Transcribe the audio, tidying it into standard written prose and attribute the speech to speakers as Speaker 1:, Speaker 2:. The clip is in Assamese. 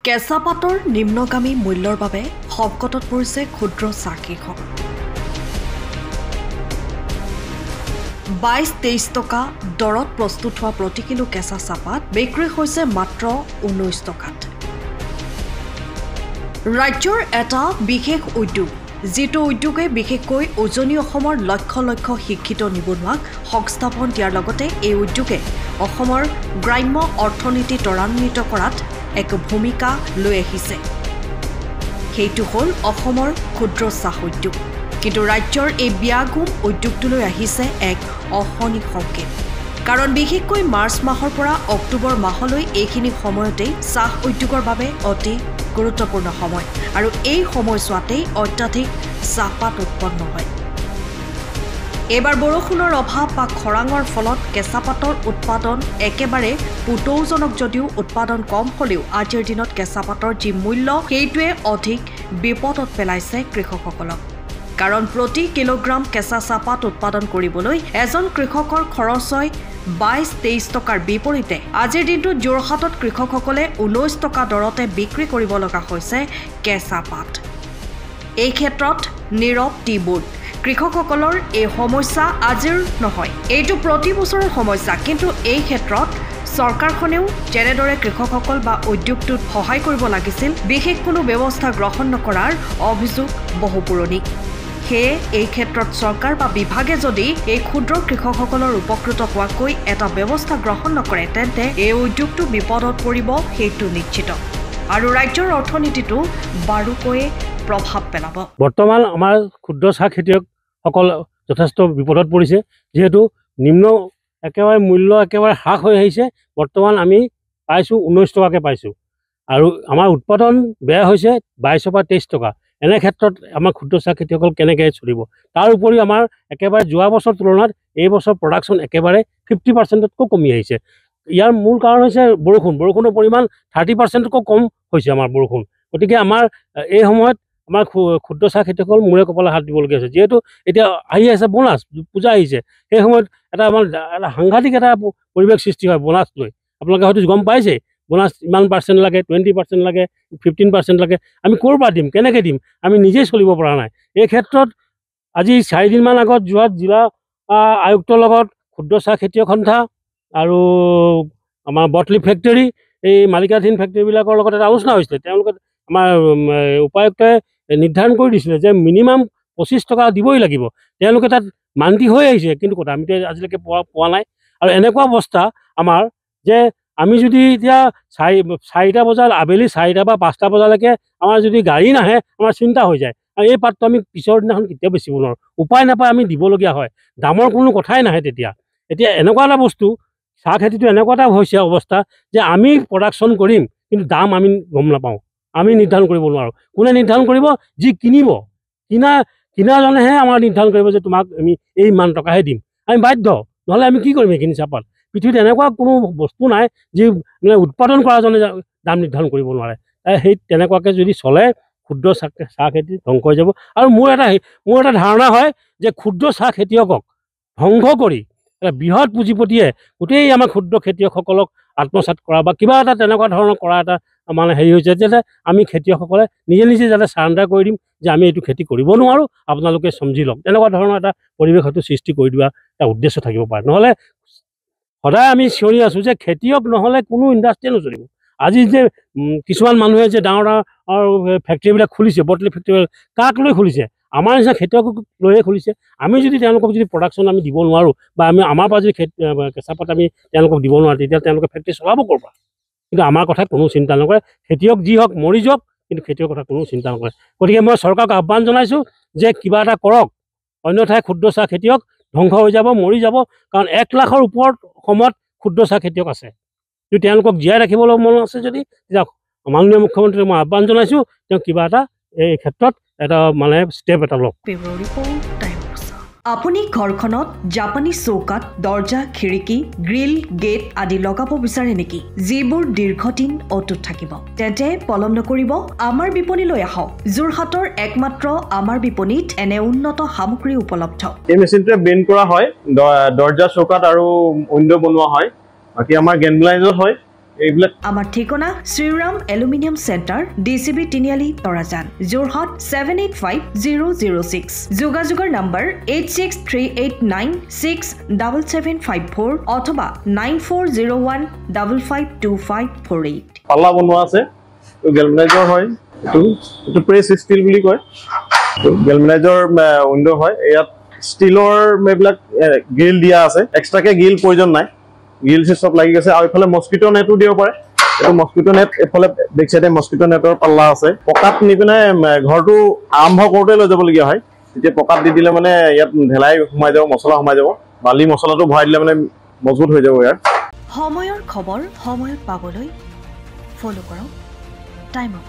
Speaker 1: কেঁচা পাতৰ নিম্নগামী মূল্যৰ বাবে সংকটত পৰিছে ক্ষুদ্ৰ চাহ কৃষক। 22-23 টকা দৰত প্ৰস্তুত হোৱা প্ৰতি কিলো কেঁচা চাহপাত বিক্ৰী হৈছে মাত্ৰ 19 টকাত। ৰাজ্যৰ এটা বিশেষ উদ্যোগ, যিটো উদ্যোগে বিশেষকৈ উজনি অসমৰ লক্ষ লক্ষ শিক্ষিত নিবনুৱাক সংস্থাপন দিয়াৰ লগতে এই উদ্যোগে অসমৰ গ্ৰাম্য অৰ্থনীতি ত্বৰান্বিত কৰাত এক ভূমিকা লৈ আহিছে। সেইটো হ'ল অসমৰ ক্ষুদ্ৰ চাহ উদ্যোগ। কিন্তু ৰাজ্যৰ এই ব্যাগুম উদ্যোগটোলৈ আহিছে এক অশনি সংকেত। কাৰণ বিশেষকৈ মাৰ্চ মাহৰ পৰা অক্টোবৰ মাহলৈ এইখিনি সময়তেই চাহ উদ্যোগৰ বাবে অতি গুৰুত্বপূৰ্ণ সময়, আৰু এই সময়ছোৱাতেই অত্যাধিক চাহপাত উৎপন্ন হয়। এইবাৰ বৰষুণৰ অভাৱ বা খৰাঙৰ ফলত কেঁচাপাতৰ উৎপাদন একেবাৰে পুতৌজনক যদিও উৎপাদন কম হ'লেও আজিৰ দিনত কেঁচাপাতৰ যি মূল্য সেইটোৱে অধিক বিপদত পেলাইছে কৃষকসকলক। কাৰণ প্ৰতি কিলোগ্ৰাম কেঁচা চাহপাত উৎপাদন কৰিবলৈ এজন কৃষকৰ খৰচ হয় 22-23 টকাৰ বিপৰীতে আজিৰ দিনটোত যোৰহাটত কৃষকসকলে 19 টকা দৰতে বিক্ৰী কৰিব লগা হৈছে কেঁচা পাত। এই ক্ষেত্ৰত নীৰৱ টি-বোৰ্ড। কৃষকসকলৰ এই সমস্যা আজিৰ নহয়, এইটো প্ৰতি বছৰৰ সমস্যা। কিন্তু এই ক্ষেত্ৰত চৰকাৰখনেও যেনেদৰে কৃষকসকল বা উদ্যোগটোত সহায় কৰিব লাগিছিল, বিশেষ কোনো ব্যৱস্থা গ্ৰহণ নকৰাৰ অভিযোগ বহু পুৰণি। সেয়ে এই ক্ষেত্ৰত চৰকাৰ বা বিভাগে যদি এই ক্ষুদ্ৰ কৃষকসকলৰ উপকৃত হোৱাকৈ এটা ব্যৱস্থা গ্ৰহণ নকৰে, তেন্তে এই উদ্যোগটো বিপদত পৰিব, সেইটো নিশ্চিত, আৰু ৰাজ্যৰ অৰ্থনীতিটো বাৰুকৈয়ে প্ৰভাৱ পেলাব।
Speaker 2: বৰ্তমান আমাৰ ক্ষুদ্ৰ চাহ খেতিয়কসকল যথেষ্ট বিপদত পৰিছে, যিহেতু নিম্ন একেবাৰে মূল্য একেবাৰে হ্ৰাস হৈ আহিছে। বৰ্তমান আমি পাইছোঁ 19 টকাকৈ পাইছোঁ, আৰু আমাৰ উৎপাদন বেয়া হৈছে 22 পৰা 23 টকা। এনে ক্ষেত্ৰত আমাৰ ক্ষুদ্ৰ চাহ খেতিয়কসকল কেনেকৈ চলিব? তাৰ উপৰিও আমাৰ একেবাৰে যোৱা বছৰ তুলনাত এই বছৰ প্ৰডাকশ্যন একেবাৰে 50%তকৈ কমি আহিছে। ইয়াৰ মূল কাৰণ হৈছে বৰষুণৰ পৰিমাণ 30%তকৈ কম হৈছে আমাৰ বৰষুণ। গতিকে আমাৰ এই সময়ত আমাৰ ক্ষুদ্ৰ চাহ খেতিয়কসকল মূৰে কপালে হাত দিবলগীয়া হৈছে, যিহেতু এতিয়া আহি আছে বোনাছ, পূজা আহিছে। সেই সময়ত আমাৰ এটা সাংঘাতিক এটা পৰিৱেশ সৃষ্টি হয় বোনাছ লৈ। আপোনালোকে হয়তো গম পাইছে, বোনাছ ইমান % লাগে, 20% লাগে, 15% লাগে। আমি ক'ৰ পৰা দিম, কেনেকৈ দিম? আমি নিজেই চলিব পৰা নাই। এই ক্ষেত্ৰত আজি 4 দিনমান আগত যোৰহাট জিলা আয়ুক্তৰ লগত ক্ষুদ্ৰ চাহ খেতিয়ক সন্থা আৰু আমাৰ বটলি ফেক্টৰী, এই মালিকাধীন ফেক্টৰীবিলাকৰ লগত এটা আলোচনা হৈছিলে। তেওঁলোকে আমাৰ উপায়ুক্তই নিৰ্ধাৰণ কৰি দিছিলে যে মিনিমাম 25 টকা দিবই লাগিব। তেওঁলোকে তাত মান্তি হৈ আহিছে, কিন্তু কথা আমিতো আজিলৈকে পোৱা নাই। আৰু এনেকুৱা অৱস্থা আমাৰ যে আমি যদি এতিয়া 4টা বজাত, আবেলি 4টা বা 5টা বজালৈকে আমাৰ যদি গাড়ী নাহে, আমাৰ চিন্তা হৈ যায়। আৰু এই পাতটো আমি পিছৰ দিনাখন কেতিয়াও বেচিব নোৱাৰোঁ, উপায় নাপায় আমি দিবলগীয়া হয়। দামৰ কোনো কথাই নাহে তেতিয়া। এতিয়া এনেকুৱা এটা বস্তু, চাহ খেতিটো এনেকুৱা এটা হৈছে অৱস্থা যে আমি প্ৰডাকশ্যন কৰিম, কিন্তু দাম আমি গম নাপাওঁ, আমি নিৰ্ধাৰণ কৰিব নোৱাৰোঁ। কোনে নিৰ্ধাৰণ কৰিব? যি কিনিব, কিনাজনেহে আমাৰ নিৰ্ধাৰণ কৰিব যে তোমাক আমি এই ইমান টকাহে দিম। আমি বাধ্য, নহ'লে আমি কি কৰিম? এইখিনি চাহপাত পৃথিৱীত এনেকুৱা কোনো বস্তু নাই যি মানে উৎপাদন কৰাজনে দাম নিৰ্ধাৰণ কৰিব নোৱাৰে। সেই তেনেকুৱাকৈ যদি চলে, ক্ষুদ্ৰ চাহ খেতি ধ্বংস হৈ যাব। আৰু মোৰ এটা ধাৰণা হয় যে ক্ষুদ্ৰ চাহ খেতিয়কক ধ্বংস কৰি এটা বৃহৎ পুঁজিপতিয়ে গোটেই আমাৰ ক্ষুদ্ৰ খেতিয়কসকলক আত্মসাৎ কৰা বা কিবা এটা তেনেকুৱা ধৰণৰ কৰা এটা মানে হেৰি হৈছে, যাতে আমি খেতিয়কসকলে নিজে যাতে চাৰেণ্ডাৰ কৰি দিম যে আমি এইটো খেতি কৰিব নোৱাৰোঁ, আপোনালোকে সমজি লওক। তেনেকুৱা ধৰণৰ এটা পৰিৱেশ হয়তো সৃষ্টি কৰি দিয়া এটা উদ্দেশ্য থাকিব পাৰে। নহ'লে সদায় আমি চিঞৰি আছোঁ যে খেতিয়ক নহ'লে কোনো ইণ্ডাষ্ট্ৰিয়ে নচলিব। আজি যে কিছুমান মানুহে যে ডাঙৰ ফেক্টৰীবিলাক খুলিছে, বটলি ফেক্টৰী, কাক লৈ খুলিছে? আমাৰ নিচিনা খেতিয়কক লৈয়ে খুলিছে। আমি যদি তেওঁলোকক যদি প্ৰডাকশ্যন আমি দিব নোৱাৰোঁ, বা আমাৰ পৰা যদি কেঁচাপাত আমি তেওঁলোকক দিব নোৱাৰোঁ, তেতিয়া তেওঁলোকে ফেক্টৰী চলাব ক'ৰ পৰা? কিন্তু আমাৰ কথা কোনো চিন্তা নকৰে। খেতিয়ক যি হওক মৰি যাওক, কিন্তু খেতিয়কৰ কথা কোনো চিন্তা নকৰে। গতিকে মই চৰকাৰক আহ্বান জনাইছোঁ যে কিবা এটা কৰক, অন্যথাই ক্ষুদ্ৰ চাহ খেতিয়ক ধ্বংস হৈ যাব, মৰি যাব। কাৰণ 1 লাখৰ ওপৰত অসমত ক্ষুদ্ৰ চাহ খেতিয়ক আছে। যদি তেওঁলোকক জীয়াই ৰাখিবলৈ মন আছে, যদি তেতিয়া মাননীয় মুখ্যমন্ত্ৰীক মই আহ্বান জনাইছোঁ, তেওঁ কিবা এটা এই ক্ষেত্ৰত এটা মানে ষ্টেপ এটা লওক।
Speaker 1: আপুনি ঘৰখনত জাপানী চৌকাত দৰ্জা, খিৰিকী, গ্ৰিল, গেট আদি লগাব বিচাৰে নেকি, যিবোৰ দীৰ্ঘদিন অটুট থাকিব? তেন্তে পলম নকৰিব, আমাৰ বিপণীলৈ আহক। যোৰহাটৰ একমাত্ৰ আমাৰ বিপণীত এনে উন্নত সামগ্ৰী উপলব্ধ।
Speaker 3: এই মেচিনটোৱে বেণ্ড কৰা হয়, দৰ্জা, চৌকাত আৰু উইণ্ডো বনোৱা হয়। বাকী আমাৰ গেনগ্লাইজত হয়, এইবিলাক
Speaker 1: আমাৰ ঠিকনা শ্ৰীৰাম এলুমিনিয়াম চেণ্টাৰ DCB তিনিআলি তৰাজান যোৰহাট 785006 যোগাযোগৰ নম্বৰ 8638967754 অথবা 9401552548
Speaker 3: পাল্লা বনোৱা আছে গেলভেনাইজৰ হয় এইটো প্ৰেছ ষ্টীল বুলি কয় গেলভেনাইজৰ উইন্ডো হয় ইয়াত ষ্টীলৰ এইবিলাক গ্ৰিল দিয়া আছে এক্সট্ৰাকে গ্ৰিল প্ৰয়োজন নাই গ্ৰিল সব লাগি গৈছে আৰু ইফালে মস্কিটো নেটো দিব পাৰে এইটো মস্কিটো নেট এফালে বেক সাইডে মস্কিটো নেটৰ পাল্লা আছে পকাত নি পিনে ঘৰটো আৰম্ভ কৰোঁতে লৈ যাবলগীয়া হয় তেতিয়া পকাত দি দিলে মানে ইয়াত ঢেলাই সোমাই যাব মছলা সোমাই যাব বালি মছলাটো ভৰাই দিলে মানে মজবুত হৈ যাব ইয়াৰ
Speaker 1: সময়ৰ খবৰ সময়ত পাবলৈ ফলো কৰক টাইম অফ